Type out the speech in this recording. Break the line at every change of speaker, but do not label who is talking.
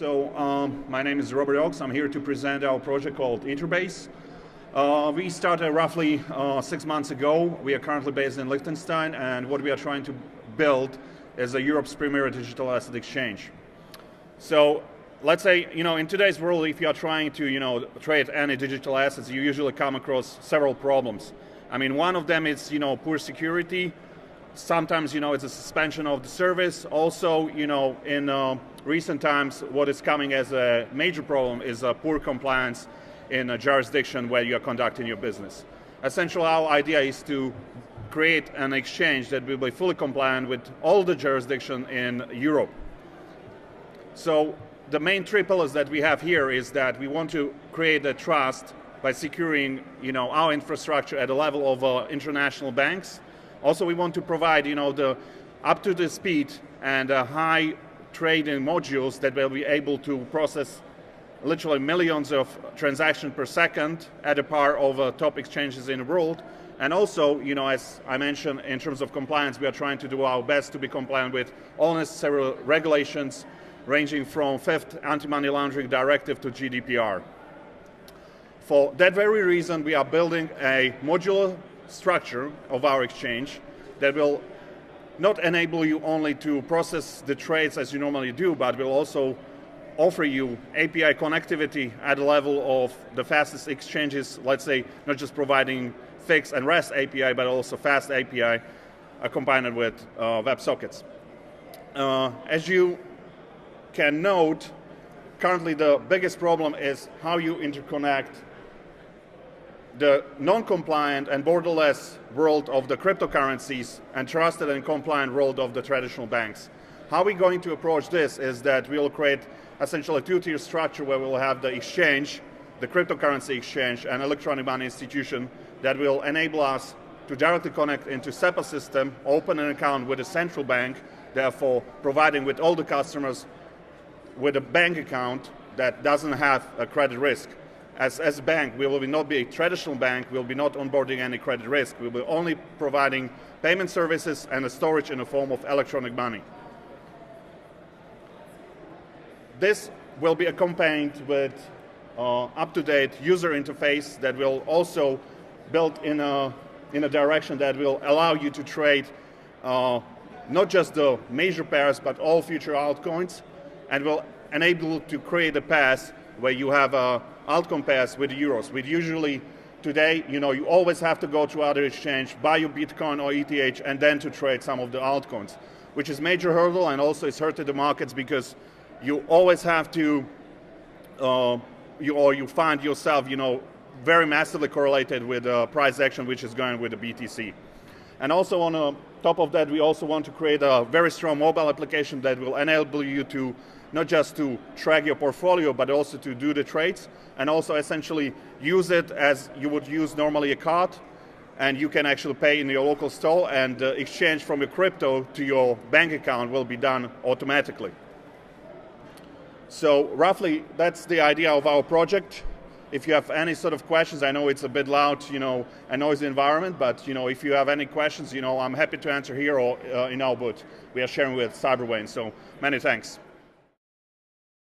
My name is Robert Oaks. I'm here to present our project called Eterbase. We started roughly 6 months ago. We are currently based in Liechtenstein, and what we are trying to build is Europe's premier digital asset exchange. So let's say, in today's world, if you are trying to, trade any digital assets, you usually come across several problems. I mean, one of them is, poor security. Sometimes, it's a suspension of the service. Also, in recent times, what is coming as a major problem is poor compliance in a jurisdiction where you are conducting your business. Essentially, our idea is to create an exchange that will be fully compliant with all the jurisdiction in Europe. So the main three pillars that we have here is that we want to create a trust by securing, our infrastructure at the level of international banks. Also, we want to provide, the up-to-the speed and high trading modules that will be able to process literally millions of transactions per second at a par of top exchanges in the world. And also, as I mentioned, in terms of compliance, we are trying to do our best to be compliant with all necessary regulations, ranging from 5th Anti-Money Laundering Directive to GDPR. For that very reason, we are building a modular structure of our exchange that will not enable you only to process the trades as you normally do, but will also offer you API connectivity at the level of the fastest exchanges, let's say not just providing fixed and REST API, but also fast API combined with WebSockets. As you can note, currently the biggest problem is how you interconnect the non-compliant and borderless world of the cryptocurrencies and trusted and compliant world of the traditional banks. How we're going to approach this is that we'll create essentially a two-tier structure where we'll have the exchange, the cryptocurrency exchange, and electronic money institution that will enable us to directly connect into SEPA system, open an account with a central bank, therefore providing with all the customers with a bank account that doesn't have a credit risk. As a bank, we will not be a traditional bank, we'll be not onboarding any credit risk, we'll be only providing payment services and a storage in the form of electronic money. This will be accompanied with up-to-date user interface that will also build in a direction that will allow you to trade not just the major pairs, but all future altcoins, and will enable you to create a path where you have altcoin pairs with euros. With usually today, you always have to go to other exchange, buy your Bitcoin or ETH, and then to trade some of the altcoins, which is a major hurdle, and also it's hurting the markets because you always have to, you find yourself, very massively correlated with price action, which is going with the BTC. And also on top of that, we also want to create a very strong mobile application that will enable you to not just to track your portfolio, but also to do the trades, and also essentially use it as you would use normally a card, and you can actually pay in your local store, and exchange from your crypto to your bank account will be done automatically. So roughly, that's the idea of our project. If you have any sort of questions, I know it's a bit loud, a noisy environment, but if you have any questions, I'm happy to answer here or in our booth. We are sharing with Cyberwayne, so many thanks.